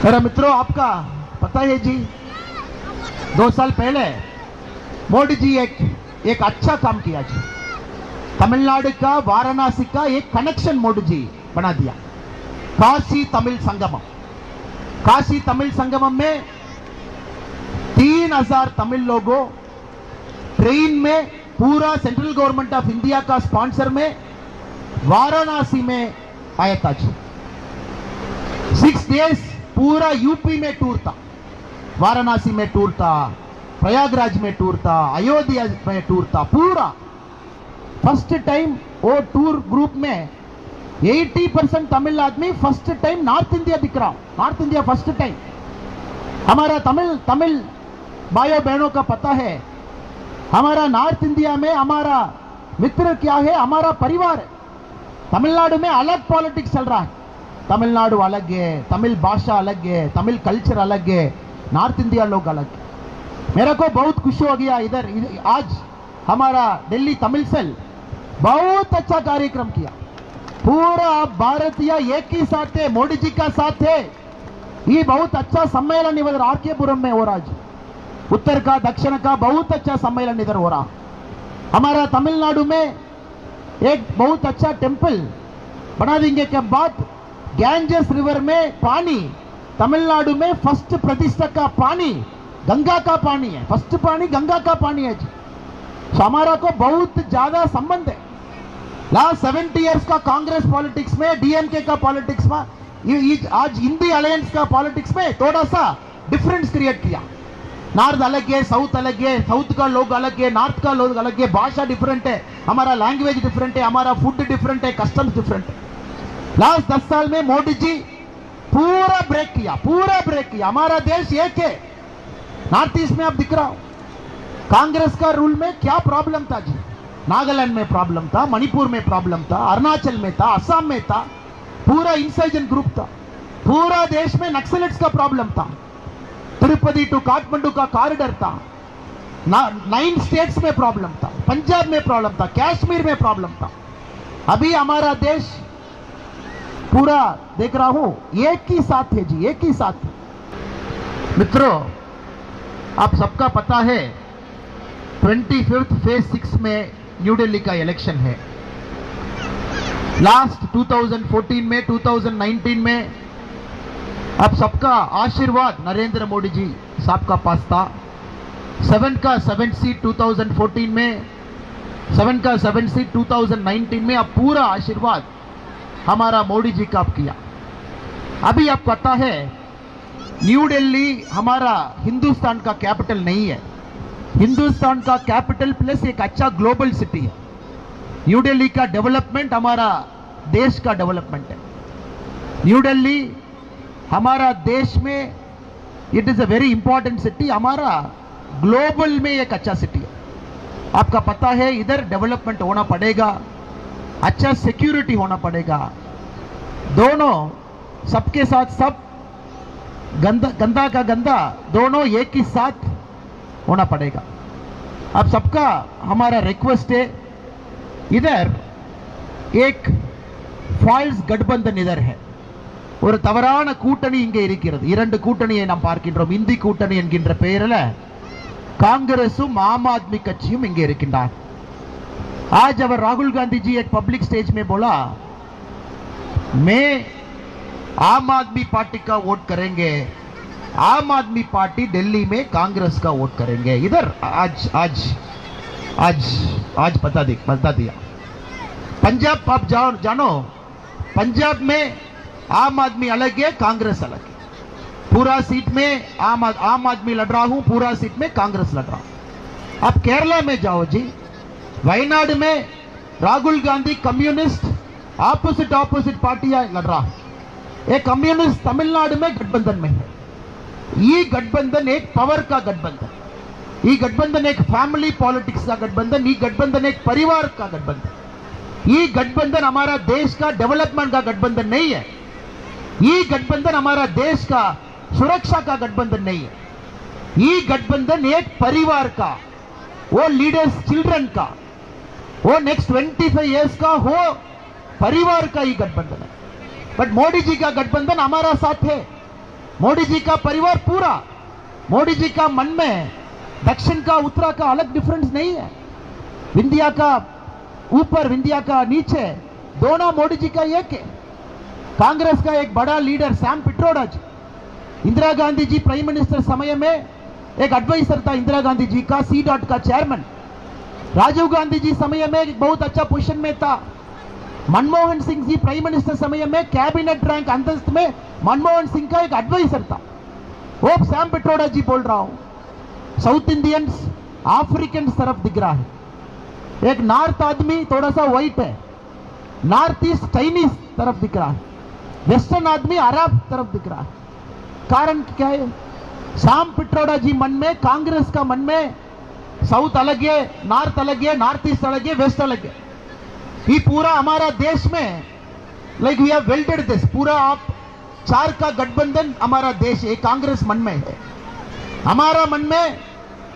मेरा मित्रों, आपका पता है जी, 2 साल पहले मोदी जी एक अच्छा काम किया जी। तमिलनाडु का वाराणसी का एक कनेक्शन मोदी जी बना दिया, काशी तमिल संगमम। काशी तमिल संगमम में 3000 तमिल लोगों ट्रेन में पूरा सेंट्रल गवर्नमेंट ऑफ इंडिया का स्पॉन्सर में वाराणसी में आया था जी। 6 डेज पूरा यूपी में टूर था, वाराणसी में टूर था, प्रयागराज में टूर था, अयोध्या में टूर था। पूरा फर्स्ट टाइम वो टूर ग्रुप में 80% तमिल आदमी फर्स्ट टाइम नॉर्थ इंडिया दिख रहा। North India first time. हमारा तमिल भाइयों बहनों का पता है, हमारा नॉर्थ इंडिया में हमारा मित्र क्या है, हमारा परिवार है। तमिलनाडु में अलग पॉलिटिक्स चल रहा है। तमिलनाडु अलग है, तमिल भाषा अलग है, तमिल कल्चर अलग है, नॉर्थ इंडिया लोग अलग है। मेरे को बहुत खुशी हो गया इधर आज हमारा दिल्ली तमिल सेल बहुत अच्छा कार्यक्रम किया। पूरा भारतीय एक ही साथ है, मोदी जी का साथ है। ये बहुत अच्छा सम्मेलन इधर आरकेपुरम में हो रहा है। उत्तर का दक्षिण का बहुत अच्छा सम्मेलन इधर हो रहा। हमारा तमिलनाडु में एक बहुत अच्छा टेंपल बना देंगे के बाद गैंजेस रिवर में पानी, तमिलनाडु में फर्स्ट प्रतिष्ठा का पानी गंगा का पानी है। फर्स्ट पानी गंगा का पानी है जी। तो हमारा को बहुत ज्यादा संबंध है। लास्ट 70 इयर्स का कांग्रेस पॉलिटिक्स में, डीएमके का पॉलिटिक्स में, आज इंडी अलायंस का पॉलिटिक्स में थोड़ा सा डिफरेंस क्रिएट किया। नॉर्थ अलग है, साउथ अलग है, साउथ का लोग अलग है, नॉर्थ का लोग अलग है, भाषा डिफरेंट है, हमारा लैंग्वेज डिफरेंट है, हमारा फूड डिफरेंट है, कस्टम्स डिफरेंट है। लास्ट 10 साल में मोदी जी पूरा ब्रेक किया, पूरा ब्रेक किया। हमारा देश एक है। नॉर्थ ईस्ट में आप दिख रहा हो, कांग्रेस का रूल में क्या प्रॉब्लम था जी। नागालैंड में प्रॉब्लम था, मणिपुर में प्रॉब्लम था, अरुणाचल में था, असम में था, पूरा इंसर्जेंट ग्रुप था। पूरा देश में नक्सलिट्स का प्रॉब्लम था। तिरुपति टू काठमांडू का कॉरिडोर था। 9 स्टेट्स में प्रॉब्लम था, पंजाब में प्रॉब्लम था, कश्मीर में प्रॉब्लम था। अभी हमारा देश पूरा देख रहा हूं एक ही साथ है जी, एक ही साथ है। मित्रों, आप सबका पता है 25th फेज 6 में न्यू दिल्ली का इलेक्शन है। लास्ट 2014 में, 2019 में आप सबका आशीर्वाद नरेंद्र मोदी जी साहब का पास था। 7 का 7 सीट 2014 में, 7 का 7 सीट 2019 में। अब पूरा आशीर्वाद हमारा मोदी जी का किया। अभी आप पता है न्यू दिल्ली हमारा हिंदुस्तान का कैपिटल नहीं है। हिंदुस्तान का कैपिटल प्लस एक अच्छा ग्लोबल सिटी है। न्यू दिल्ली का डेवलपमेंट हमारा देश का डेवलपमेंट है। न्यू दिल्ली हमारा देश में it is a very important city. हमारा ग्लोबल में एक अच्छा सिटी है। आपका पता है इधर डेवलपमेंट होना पड़ेगा, अच्छा सिक्योरिटी होना पड़ेगा। दोनों सबके साथ सब, गंदा का गंदा दोनों एक ही साथ होना पड़ेगा। अब सबका हमारा रिक्वेस्ट है, इधर एक ஃபால்ஸ் கட்பந்தன் इधर है। ஒரு தவறான கூட்டணி இங்கே இருக்கிறது। 2 கூட்டணியை நாம் பார்க்கின்றோம்। இந்தி கூட்டணி என்கின்ற பெயரில் காங்கிரசும் ஆம் ஆத்மி கட்சியும் இங்கே இருக்கின்றார்। आज अवर राहुल गांधी जी एक पब्लिक स्टेज में बोला, मैं आम आदमी पार्टी का वोट करेंगे, आम आदमी पार्टी दिल्ली में कांग्रेस का वोट करेंगे। इधर आज आज आज आज बता दिया। पंजाब आप जानो, पंजाब में आम आदमी अलग है, कांग्रेस अलग है। पूरा सीट में आम आदमी लड़ रहा हूं, पूरा सीट में कांग्रेस लड़ रहा हूं। आप केरला में जाओ जी, वायनाड में राहुल गांधी कम्युनिस्ट ऑपोजिट पार्टियां लड़ रहा है। एक कम्युनिस्ट तमिलनाडु में गठबंधन में है। ये गठबंधन एक पावर का गठबंधन, ये गठबंधन एक फैमिली पॉलिटिक्स का गठबंधन, ये गठबंधन एक परिवार का गठबंधन। ये गठबंधन हमारा देश का डेवलपमेंट का गठबंधन नहीं है। ये गठबंधन हमारा देश का सुरक्षा का गठबंधन नहीं है। ये गठबंधन एक परिवार का, वो लीडर्स चिल्ड्रन का, वो नेक्स्ट 25 इयर्स का हो परिवार का ही गठबंधन है। बट मोदी जी का गठबंधन हमारा साथ है। मोदी जी का परिवार पूरा, मोदी जी का मन में दक्षिण का उत्तरा का अलग डिफरेंस नहीं है, विंध्या का ऊपर विंध्या का नीचे, दोनों मोदी जी का एक है। कांग्रेस का एक बड़ा लीडर सैम पिट्रोडा जी, इंदिरा गांधी जी प्राइम मिनिस्टर समय में एक एडवाइजर था इंदिरा गांधी जी का, सी डॉट का चेयरमैन। राजीव गांधी जी समय में एक बहुत अच्छा पोजीशन में था। मनमोहन सिंह जी प्राइम मिनिस्टर समय में कैबिनेट रैंक अंतस्त में मनमोहन सिंह का एक एडवाइजर था। वो सैम पिट्रोडा जी बोल रहा हूं। साउथ इंडियंस अफ्रीकन तरफ दिख रहा है, एक नॉर्थ आदमी थोड़ा सा व्हाइट है, नॉर्थ ईस्ट चाइनीज तरफ दिख रहा है, वेस्टर्न आदमी अरब तरफ दिख रहा है। कारण क्या है? सैम पिट्रोडा जी मन में, कांग्रेस का मन में साउथ अलग है, नॉर्थ अलग है, नॉर्थ ईस्ट अलग है, वेस्ट अलग है। ये पूरा हमारा देश में like we have welded this, पूरा आप चार का गठबंधन हमारा देश है, कांग्रेस मन में है। हमारा मन में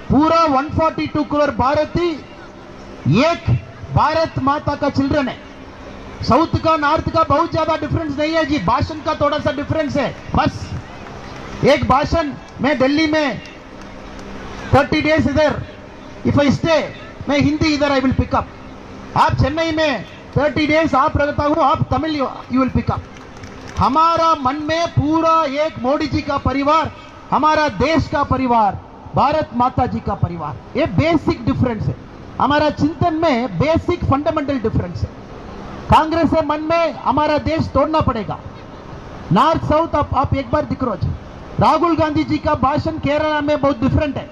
पूरा 142 करोड़ भारतीय एक भारत माता का चिल्ड्रन है। साउथ का नॉर्थ का बहुत ज्यादा डिफरेंस नहीं है जी, भाषण का थोड़ा सा डिफरेंस है बस। एक भाषण में दिल्ली में 30 डेज इधर, इफ आई स्टे मैं हिंदी इधर आई विल पिकअप। आप चेन्नई में 30 डेज आप रहता हूं, आप तमिल यू विल पिकअप। हमारा मन में पूरा एक मोदी जी का परिवार, हमारा देश का परिवार, भारत माता जी का परिवार, ये बेसिक डिफरेंस है। हमारा चिंतन में बेसिक फंडामेंटल डिफरेंस है। कांग्रेस के मन में हमारा देश तोड़ना पड़ेगा। नॉर्थ साउथ आप एक बार दिख रहे हो। राहुल गांधी जी का भाषण केरला में बहुत डिफरेंट है,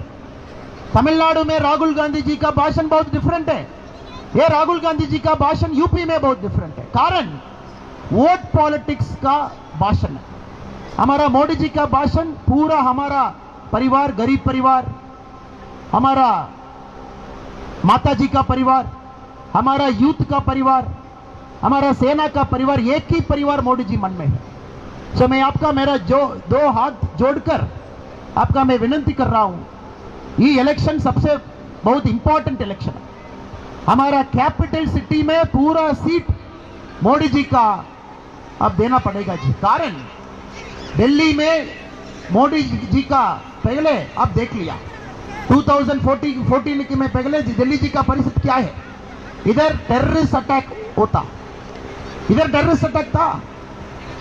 तमिलनाडु में राहुल गांधी जी का भाषण बहुत डिफरेंट है, ये राहुल गांधी जी का भाषण यूपी में बहुत डिफरेंट है। कारण वोट पॉलिटिक्स का भाषण है। हमारा मोदी जी का भाषण पूरा हमारा परिवार, गरीब परिवार, हमारा माता जी का परिवार, हमारा यूथ का परिवार, हमारा सेना का परिवार, एक ही परिवार मोदी जी मन में है। सो मैं आपका मेरा जो दो हाथ जोड़कर आपका मैं विनती कर रहा हूं, ये इलेक्शन सबसे बहुत इंपॉर्टेंट इलेक्शन है। हमारा कैपिटल सिटी में पूरा सीट मोदी जी का अब देना पड़ेगा जी। कारण दिल्ली में मोदी जी का पहले अब देख लिया 2014 में पहले दिल्ली जी का परिस्थिति क्या है। इधर टेररिस्ट अटैक होता, इधर टेररिस्ट अटैक था,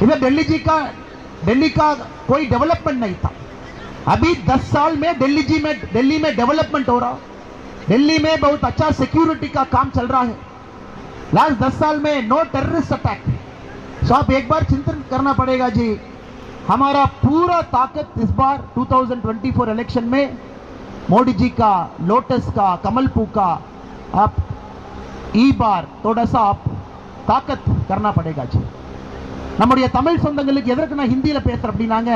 इधर दिल्ली का कोई डेवलपमेंट नहीं था। अभी 10 साल में दिल्ली में डेवलपमेंट हो रहा, दिल्ली में बहुत अच्छा सिक्योरिटी का काम चल रहा है। लास्ट 10 साल में नो टेररिस्ट अटैक। सो आप एक बार चिंतन करना पड़ेगा जी। हमारा पूरा ताकत इस बार 2024 इलेक्शन में मोदी जी का, लोटस का, कमलपू का आप ई बार थोड़ा सा आप ताकत करना पड़ेगा जी। நம்முடைய தமிழ் சொந்தங்களுக்கு எதற்கு நான் ஹிந்தியில பேசுறேன் அப்படினாங்க,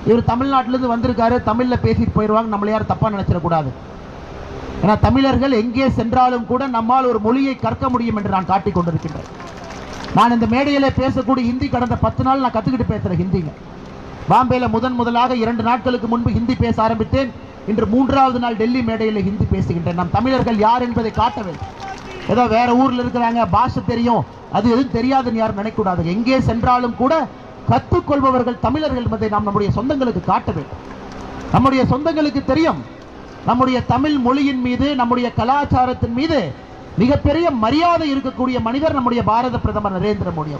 இவர் தமிழ்நாட்டில இருந்து வந்திருக்காரு, தமிழ்ல பேசிட்டு போயிடுவாங்க, நம்மள யாரும் தப்பா நினைச்சிட கூடாது. ஏன்னா தமிழர்கள் எங்கே சென்றாலும் கூட நம்மால் ஒரு மொழியை கற்க முடியும் என்று நான் காட்டிக் கொண்டிருக்கின்றேன். நான் இந்த மேடையில பேசக்கூடிய ஹிந்தி கடந்த 10 நாள் நான் கத்துக்கிட்டு பேசுறேன் ஹிந்திங்க. பாம்பேல முதலாக 2 நாட்களுக்கு முன்பு ஹிந்தி பேச ஆரம்பித்தேன். இன்று 3வது நாள் டெல்லி மேடையில ஹிந்தி பேசுகின்றேன். நம் தமிழர்கள் யார் என்பதை காட்ட வேண்டும். ஏதோ வேற ஊர்ல இருக்கிறாங்க, பாஷை தெரியும், அது எதுவும் தெரியாதுன்னு யாரும் நினைக்கக்கூடாது. எங்கே சென்றாலும் கூட கற்றுக்கொள்பவர்கள் தமிழர்கள் என்பதை நாம் நம்முடைய சொந்தங்களுக்கு காட்ட வேண்டும். நம்முடைய சொந்தங்களுக்கு தெரியும் நம்முடைய தமிழ் மொழியின் மீது, நம்முடைய கலாச்சாரத்தின் மீது மிகப்பெரிய மரியாதை இருக்கக்கூடிய மனிதர் நம்முடைய பாரத பிரதமர் नरेंद्र मोदी।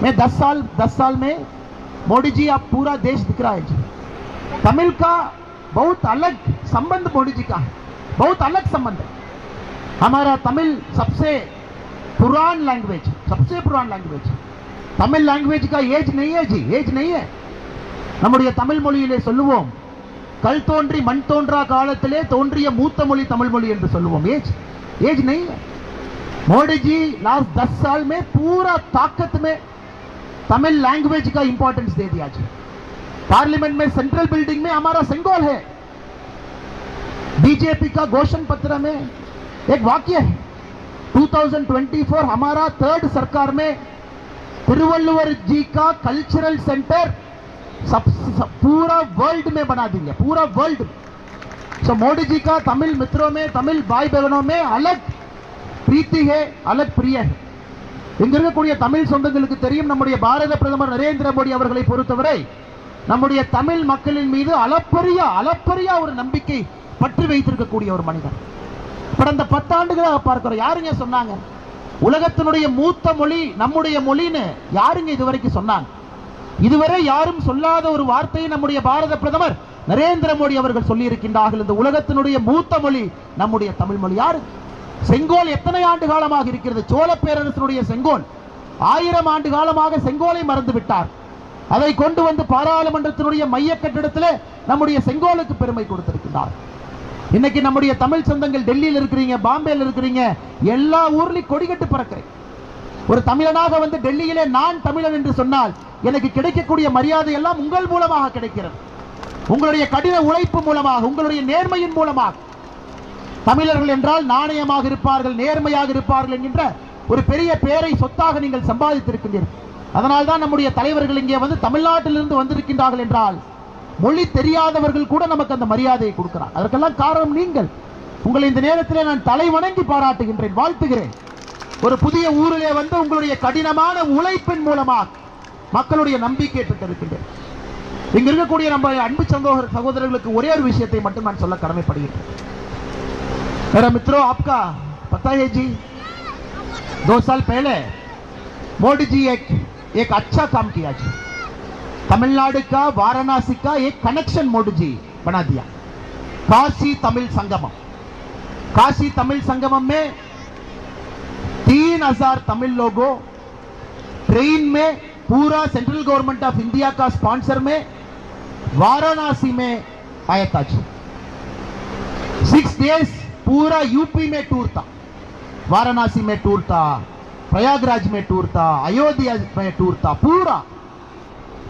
मैं 10 साल में मोदी जी आप पूरा देश दिख रहा है जी। तमिल का बहुत अलग संबंध मोदी जी का है, बहुत अलग संबंध है। हमारा तमिल सबसे पुरान लैंग्वेज, तमिल लैंग्वेज का एज नहीं है जी, एज नहीं है। நம்முடைய தமிழ் மொழியிலே சொல்லுவோம், கல் தோன்றி மண் தோன்றா காலத்திலே தோன்றிய மூத்த மொழி தமிழ் மொழி என்று சொல்லுவோம்। एज नहीं है। मोदी जी लास्ट 10 साल में पूरा ताकत में तमिल लैंग्वेज का इंपॉर्टेंस दे दिया जी। पार्लियामेंट में सेंट्रल बिल्डिंग में हमारा सिंबल है, बीजेपी का घोषणा पत्र में एक वाक्य है, 2024 हमारा 3rd सरकार में तिरुवल्लुवर जी का कल्चरल सेंटर पूरा वर्ल्ड में बना देंगे, पूरा वर्ल्ड। सो मोदी जी का तमिल मित्रों में, तमिल भाई बहनों में अलग प्रीति है, अलग प्रिय है। இங்க இருக்கக்கூடிய தமிழ் சொந்தங்களுக்கு தெரியும், நம்முடைய பாரத பிரதமர் நரேந்திர மோடி அவர்களை பொறுத்தவரை நம்முடைய தமிழ் மக்களின் மீது அளப்பரிய ஒரு நம்பிக்கை பற்றி வைத்திருக்கக்கூடிய ஒரு மனிதர். கடந்த 10 ஆண்டுகளாக பார்க்கிறோம். யாருங்க சொன்னாங்க உலகத்தினுடைய மூத்த மொழி நம்முடைய மொழின்னு? யாருங்க இதுவரைக்கும் சொன்னாங்க? இதுவரை யாரும் சொல்லாத ஒரு வார்த்தையை நம்முடைய பாரத பிரதமர் நரேந்திர மோடி அவர்கள் சொல்லி இருக்கின்றார்கள். இந்த உலகத்தினுடைய மூத்த மொழி நம்முடைய தமிழ் மொழி. யாரு? செங்கோல் எத்தனை ஆண்டு காலமாக இருக்கிறது? சோழ பேரரசனுடைய செங்கோல் 1000 ஆண்டு காலமாக செங்கோலை மறந்து விட்டார். அதை கொண்டு வந்து பாராளுமன்றத்தினுடைய மைய கட்டிடத்தில் நம்முடைய செங்கோலுக்கு பெருமை கொடுத்திருக்கிறார். இன்னைக்கு நம்முடைய தமிழ் சொந்தங்கள் டெல்லியில் இருக்கிறீங்க, பாம்பேல இருக்கிறீங்க, எல்லா ஊர்லயும் கொடிகட்டு பறக்கிறேன். ஒரு தமிழனாக வந்து டெல்லியிலே நான் தமிழன் என்று சொன்னால் எனக்கு கிடைக்கக்கூடிய மரியாதை எல்லாம் உங்கள் மூலமாக கிடைக்கிறது. உங்களுடைய கடின உழைப்பு மூலமாக, உங்களுடைய நேர்மையின் மூலமாக. தமிழர்கள் என்றால் நாணயமாக இருப்பார்கள், நேர்மையாக இருப்பார்கள் என்கின்ற ஒரு பெரிய பெயரை சொத்தாக நீங்கள் சம்பாதித்திருக்கின்றீர்கள். அதனால்தான் நம்முடைய தலைவர்கள் இங்கே வந்து தமிழ்நாட்டிலிருந்து வந்திருக்கின்றார்கள் என்றால் மொழி தெரியாதவர்கள் கூட நமக்கு அந்த மரியாதையை கொடுக்கிறார். அதற்கெல்லாம் காரணம் நீங்கள். உங்களை இந்த நேரத்தில் நான் தலை வணங்கி பாராட்டுகின்றேன், வாழ்த்துகிறேன். ஒரு புதிய ஊரிலே வந்து உங்களுடைய கடினமான உழைப்பின் மூலமாக மக்களுடைய நம்பிக்கை பெற்றிருக்கின்றேன். இங்க இருக்கக்கூடிய நம்ம அன்பு சகோதரர்களுக்கு ஒரே ஒரு விஷயத்தை மட்டும் நான் சொல்ல கடமைப்படுகிறேன். मेरा मित्रों, आपका पता है जी, 2 साल पहले मोदी जी एक अच्छा काम किया जी. तमिलनाडु का वाराणसी का एक कनेक्शन मोदी जी बना दिया. काशी तमिल संगमम. काशी तमिल संगमम में 3000 तमिल लोगों ट्रेन में पूरा सेंट्रल गवर्नमेंट ऑफ इंडिया का स्पॉन्सर में वाराणसी में आया था जी. 6 डेज पूरा यूपी में टूर था. वाराणसी में टूर था, प्रयागराज में टूर था, अयोध्या में टूर था. पूरा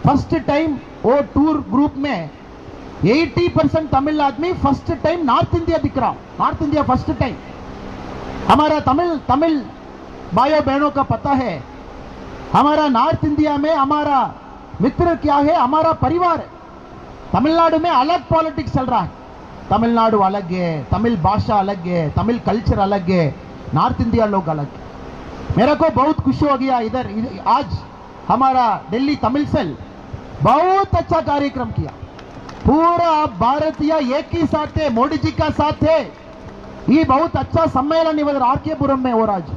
फर्स्ट टाइम वो टूर ग्रुप में 80% तमिल आदमी फर्स्ट टाइम नॉर्थ इंडिया दिख रहा. North India first time. हमारा तमिल भाइयों बहनों का पता है, हमारा नॉर्थ इंडिया में हमारा मित्र क्या है, हमारा परिवार है. तमिलनाडु में अलग पॉलिटिक्स चल रहा है. तमिलनाडु अलग है, तमिल भाषा अलग है, तमिल कल्चर अलग है, नॉर्थ इंडिया लोग अलग है. मेरे को बहुत खुशी हो गया. इधर आज हमारा दिल्ली तमिल सेल बहुत अच्छा कार्यक्रम किया. पूरा भारतीय एक ही साथ है, मोदी जी का साथ है. ये बहुत अच्छा सम्मेलन इधर आरकेपुरम में हो रहा है.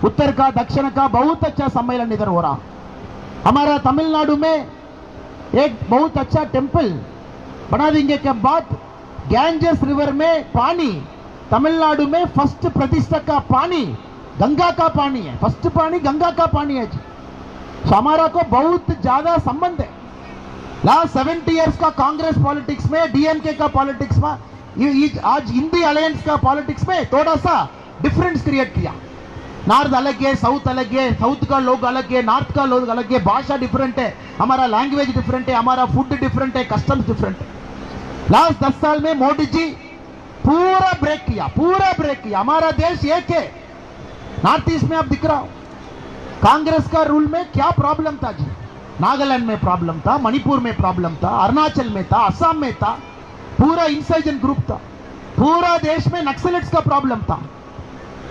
उत्तर का दक्षिण का बहुत अच्छा सम्मेलन इधर हो रहा. हमारा तमिलनाडु में एक बहुत अच्छा टेंपल बना देंगे के बाद गैंजेस रिवर में पानी, तमिलनाडु में फर्स्ट प्रतिष्ठा का पानी गंगा का पानी है. फर्स्ट पानी गंगा का पानी है जी. तो हमारा को बहुत ज्यादा संबंध है. लास्ट 70 इयर्स का कांग्रेस पॉलिटिक्स में, डीएमके का पॉलिटिक्स में, आज इंडी अलायंस का पॉलिटिक्स में थोड़ा सा डिफरेंस क्रिएट किया. नॉर्थ अलग है, साउथ अलग है, साउथ का लोग अलग है, नॉर्थ का लोग अलग है, भाषा डिफरेंट है, हमारा लैंग्वेज डिफरेंट है, हमारा फूड डिफरेंट है, कस्टम्स डिफरेंट है. लास्ट 10 साल में मोदी जी पूरा ब्रेक किया. हमारा देश एक है. नॉर्थ ईस्ट में आप दिख रहा हो. कांग्रेस का रूल में क्या प्रॉब्लम था जी? नागालैंड में प्रॉब्लम था, मणिपुर में प्रॉब्लम था, अरुणाचल में था, असम में था, पूरा इंसर्जेंट ग्रुप था. पूरा देश में नक्सलिट्स का प्रॉब्लम था.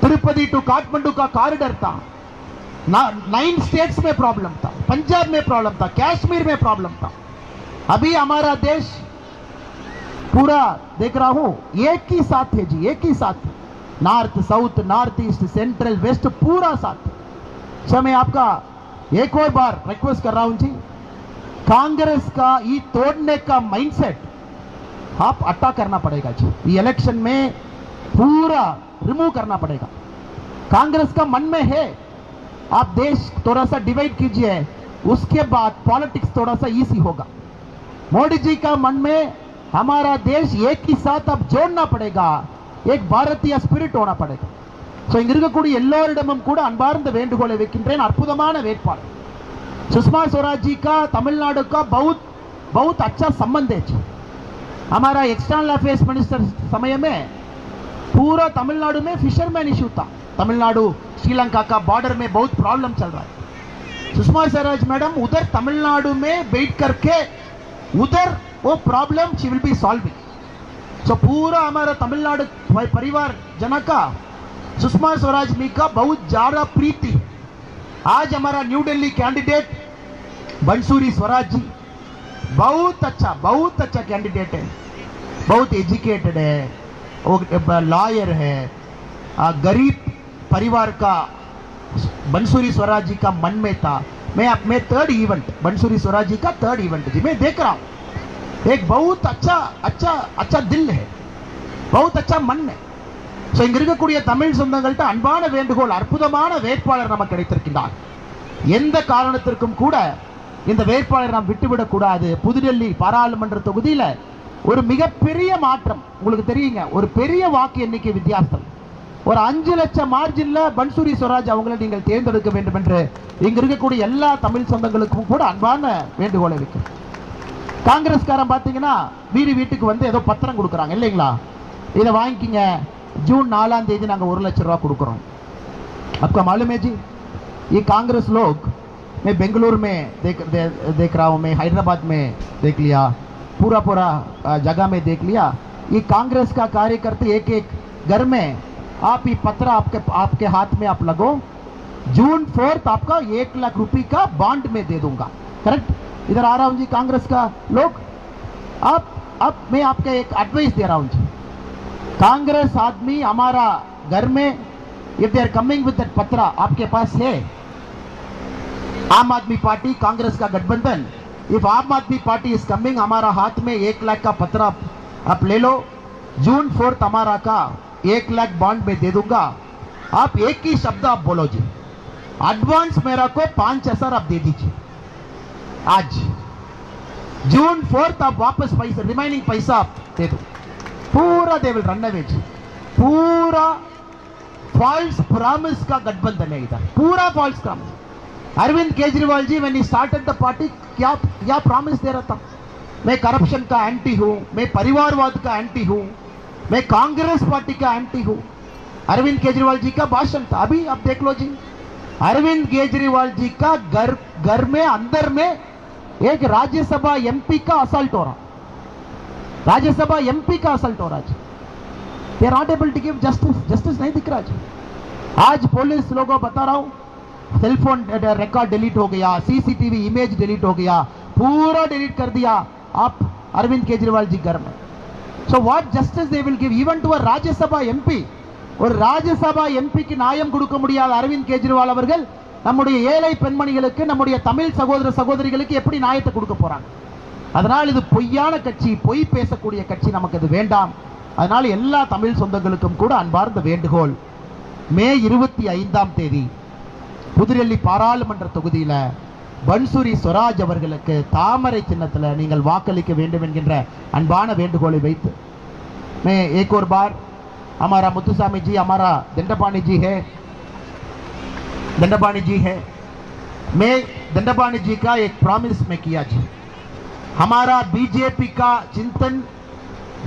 तिरुपति टू काठमांडू का कॉरिडोर था. 9 स्टेट्स में प्रॉब्लम था, पंजाब में प्रॉब्लम था, कश्मीर में प्रॉब्लम था. अभी हमारा देश पूरा देख रहा हूं एक ही साथ है जी, एक ही साथ. North south, north east, central, west पूरा साथ. अच्छा, मैं आपका एक और बार रिक्वेस्ट कर रहा हूं जी, कांग्रेस का ये तोड़ने का माइंडसेट आप हटा करना पड़ेगा जी. ये इलेक्शन में पूरा रिमूव करना पड़ेगा. कांग्रेस का मन में है आप देश थोड़ा सा डिवाइड कीजिए, उसके बाद पॉलिटिक्स थोड़ा सा इजी होगा. मोदी जी का मन में हमारा देश एक ही साथ अब जोड़ना पड़ेगा. एक भारतीय स्पिरिट होना पड़ेगा. सो இங்க இருக்கக்கூடிய எல்லோரிடமும் கூட அன்பார்ந்த வேண்டுகோளை வைக்கின்றேன். அற்புதமான வேட்பாளர் सुषमा स्वराज जी का तमिलनाडु का बहुत अच्छा संबंध है. हमारा एक्सटर्नल अफेयर्स मिनिस्टर समय में पूरा तमिलनाडु में फिशरमैन इशू था. तमिलनाडु श्रीलंका का बॉर्डर में बहुत प्रॉब्लम चल रहा है. सुषमा स्वराज मैडम उधर तमिलनाडु में बैठ करके उधर वो problem she will be solving. So पूरा हमारा तमिलनाडु परिवार जना का सुषमा स्वराज मी का बहुत ज्यादा प्रीति. आज हमारा न्यू दिल्ली कैंडिडेट बंसूरी स्वराज जी बहुत अच्छा कैंडिडेट है, बहुत एजुकेटेड है, लॉयर है, गरीब परिवार का बंसुरी स्वराज जी का मन में था। मैं थर्ड इवेंट, बंसुरी स्वराज जी का थर्ड इवेंट जी मैं देख रहा हूं। एक बहुत अच्छा दिल है, बहुत अच्छा मन है. ஸோ இங்க இருக்கக்கூடிய தமிழ் சொந்தங்கள்ட்ட அன்பான வேண்டுகோள், அற்புதமான வேட்பாளர் நமக்கு கிடைத்திருக்கிறார். எந்த காரணத்திற்கும் கூட இந்த வேட்பாளரை நாம் விட்டுவிடக் கூடாது. புதுடெல்லி பாராளுமன்ற தொகுதியில் ஒரு மிகப்பெரிய மாற்றம் உங்களுக்கு தெரியுங்க, ஒரு பெரிய வாக்கு எண்ணிக்கை வித்தியாசம், ஒரு 5 லட்சம் மார்ஜின்ல பன்சூரி ஸ்வராஜ் அவங்களை நீங்கள் தேர்ந்தெடுக்க வேண்டும் என்று இங்க இருக்கக்கூடிய எல்லா தமிழ் சொந்தங்களுக்கும் கூட அன்பான வேண்டுகோளை வைக்கும். காங்கிரஸ்காரன் பார்த்தீங்கன்னா வீட்டுக்கு வந்து ஏதோ பத்திரம் கொடுக்குறாங்க இல்லைங்களா, இதை வாங்கிக்கிங்க, जून 4 தேதி நாங்கள் 1 லட்சம் ரூபா கொடுக்குறோம். आपका मालूम है जी, ये कांग्रेस लोग, मैं बेंगलुरु में देख रहा हूँ, मैं हैदराबाद में देख लिया, पूरा जगह में देख लिया. ये कांग्रेस का कार्यकर्ता एक घर में आप ये पत्र आपके हाथ में आप लगो, जून 4 आपका 1 लाख रुपए का बॉन्ड में दे दूंगा. करेक्ट, इधर आ रहा हूँ जी कांग्रेस का लोग, अब मैं आपका एक एडवाइस दे रहा हूँ जी. कांग्रेस आदमी हमारा घर में if they are coming with that पत्रा आपके पास है, आम आदमी पार्टी कांग्रेस का गठबंधन, इफ आम आदमी पार्टी इज कमिंग, हमारा हाथ में 1 लाख का पत्रा आप ले लो, जून 4 हमारा का 1 लाख बॉन्ड में दे दूंगा. आप एक ही शब्द आप बोलो जी, एडवांस मेरा को 5,000 आप दे दीजिए. आज जून 4 आप वापस पैसा, रिमाइनिंग पैसा आप दे दो. पूरा दे विल रन अवे जी, पूरा फॉल्स प्रॉमिस का गठबंधन है इधर, पूरा false promise. Arvind Kejriwal ji when he started the party क्या प्रॉमिस दे रहा था, मैं करप्शन का एंटी हूं, मैं परिवारवाद का एंटी हूं, मैं कांग्रेस पार्टी का एंटी हूं. अरविंद केजरीवाल जी का भाषण था. अभी आप देख लो जी, अरविंद केजरीवाल जी का घर में अंदर में एक राज्यसभा एमपी का असल्ट हो रहा, राज्यसभा एमपी का असल्ट हो रहा है. They are not able to give justice नहीं दिख रहा है. आज पुलिस लोगों बता रहा हूं, सेलफोन रिकॉर्ड डिलीट हो गया, सीसीटीवी इमेज डिलीट हो गया, पूरा डिलीट कर दिया आप अरविंद केजरीवाल जी घर में. So what justice they will give even to a Rajya Sabha MP. ஒரு ராஜ்யசபா எம்பிக்கு நியாயம் கொடுக்க முடியாத அரவிந்த் கெஜ்ரிவால் அவர்கள் நம்முடைய ஏழை பெண்மணிகளுக்கு, நம்முடைய தமிழ் சகோதர சகோதரிகளுக்கு எப்படி நியாயத்தை கொடுக்க போறாங்க? அதனால் இது பொய்யான கட்சி, பொய் பேசக்கூடிய கட்சி, நமக்கு அது வேண்டாம். அதனால் எல்லா தமிழ் சொந்தங்களுக்கும் கூட அன்பார்ந்த வேண்டுகோள், மே 25 தேதி புதுடெல்லி பாராளுமன்ற தொகுதியில் பன்சூரி ஸ்வராஜ் அவர்களுக்கு தாமரை சின்னத்தில் நீங்கள் வாக்களிக்க வேண்டும் என்கின்ற அன்பான வேண்டுகோளை வைத்து, மே एक और बार हमारा मुत्तुसामी जी, हमारा दंडपाणी जी है, मैं दंडपाणी जी का एक प्रॉमिस में किया जी, हमारा बीजेपी का चिंतन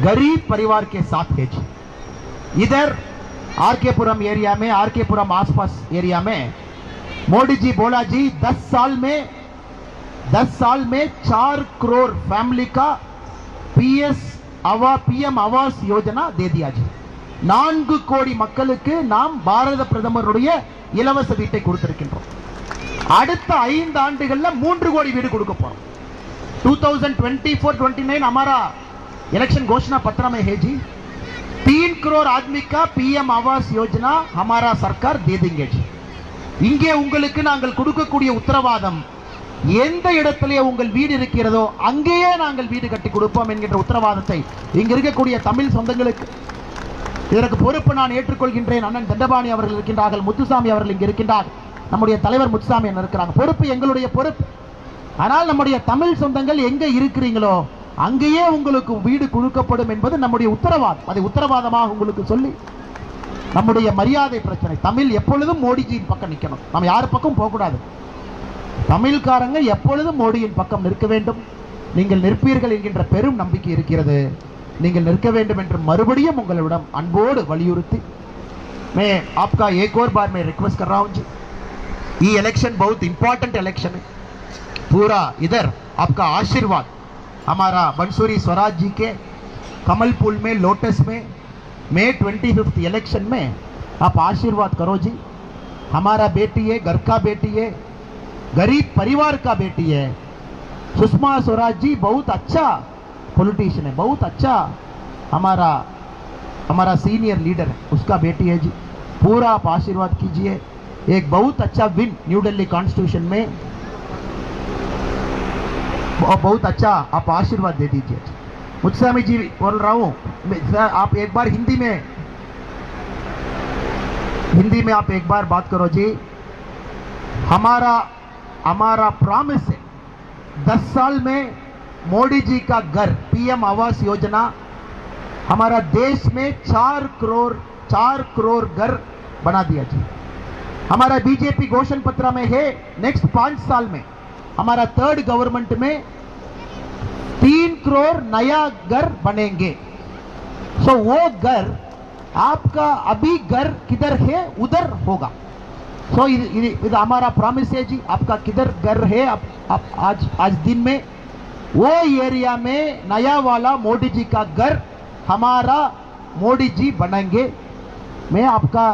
गरीब परिवार के साथ है जी. इधर आरकेपुरम एरिया में, आरकेपुरम आसपास एरिया में मोदी जी बोला जी 10 साल में 4 करोड़ फैमिली का पीएम आवास योजना दे दिया जी. 4 கோடி மக்களுக்கு நாம் பாரத பிரதமருடைய இலவச வீட்டை கொடுத்திருக்கின்றோம். அடுத்த 5 ஆண்டுகள்ல 3 கோடி வீடு கொடுக்க போறோம். 2024-29 हमारा इलेक्शन घोषणा पत्र में है जी, 3 करोड़ आदमी का पीएम आवास योजना हमारा सरकार दे देंगे जी. இங்கே உங்களுக்கு நாங்கள் கொடுக்கக்கூடிய உத்தரவாதம், எந்த இடத்திலே உங்கள் வீடு இருக்கிறதோ அங்கேயே நாங்கள் வீடு கட்டி கொடுப்போம் என்கின்ற உத்தரவாதத்தை இங்க இருக்கக்கூடிய தமிழ் சொந்தங்களுக்கு, இதற்கு பொறுப்பு நான் ஏற்றுக்கொள்கின்றேன். அண்ணன் தண்டபாணி அவர்கள் இருக்கின்றார்கள், முத்துசாமி அவர்கள் இங்க இருக்கின்றார், நம்முடைய தலைவர் முத்துசாமி இருக்கிறாங்க. பொறுப்பு எங்களுடைய பொறுப்பு. ஆனால் நம்முடைய தமிழ் சொந்தங்கள் எங்க இருக்கிறீங்களோ அங்கேயே உங்களுக்கு வீடு கொடுக்கப்படும் என்பது நம்முடைய உத்தரவாதம். அதை உத்தரவாதமாக உங்களுக்கு சொல்லி, நம்முடைய மரியாதை பிரச்சனை, தமிழ் எப்பொழுதும் மோடிஜியின் பக்கம் நிற்கணும், நம்ம யார் பக்கம் போகக்கூடாது. தமிழ்காரங்க எப்பொழுதும் மோடியின் பக்கம் நிற்க வேண்டும். நீங்கள் நிற்பீர்கள் என்கின்ற பெரும் நம்பிக்கை இருக்கிறது. நீங்கள் நிற்க வேண்டும் என்று மறுபடியும் உங்களிடம் அன்போடு வலியுறுத்தி, मैं आपका एक और बार मैं रिक्वेस्ट कर रहा हूं जी, ये इलेक्शन बहुत इंपॉर्टेंट इलेक्शन है. पूरा इधर आपका आशीर्वाद, हमारा बंसुरी स्वराज जी के कमलपुल में, लोटस में May 25 इलेक्शन में आप आशीर्वाद करो जी. हमारा बेटी है, घर का बेटी है, गरीब परिवार का बेटी है. सुषमा स्वराज जी बहुत अच्छा पॉलिटिशियन है, बहुत अच्छा हमारा सीनियर लीडर है, उसका बेटी है जी। पूरा आप आशीर्वाद कीजिए, एक बहुत अच्छा विन न्यू दिल्ली कॉन्स्टिट्यूशन में, बहुत अच्छा आप आशीर्वाद दे दीजिए। मुत्सामी जी बोल रहा हूँ, आप एक बार हिंदी में आप एक बार बात करो जी। हमारा प्रॉमिस है 10 साल में मोदी जी का घर पीएम आवास योजना हमारा देश में 4 करोड़ घर बना दिया जी। हमारा बीजेपी घोषणा पत्र में है नेक्स्ट 5 साल में हमारा थर्ड गवर्नमेंट में 3 करोड़ नया घर बनेंगे। सो वो घर आपका अभी घर किधर है उधर होगा। सो ಇದು हमारा प्रॉमिस है जी। आपका किधर घर है आप आज दिन में वो एरिया में नया वाला मोदी जी का घर हमारा मोदी जी बनाएंगे। मैं आपका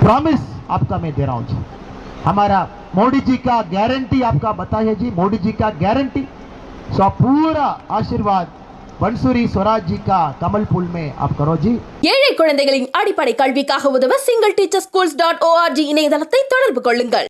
प्रॉमिस आपका मैं दे रहा हूं जी। हमारा मोदी जी का गारंटी आपका बताइए जी, मोदी जी का गारंटी। सो पूरा आशीर्वाद बंसुरी स्वराज जी का कमल पुल में आप करो जी। ஏழை குழந்தைகளின் அடிப்படை கல்விக்காக உதவ single teacher schools.org இணையதளத்தை தொடர்பு கொள்ளுங்கள்.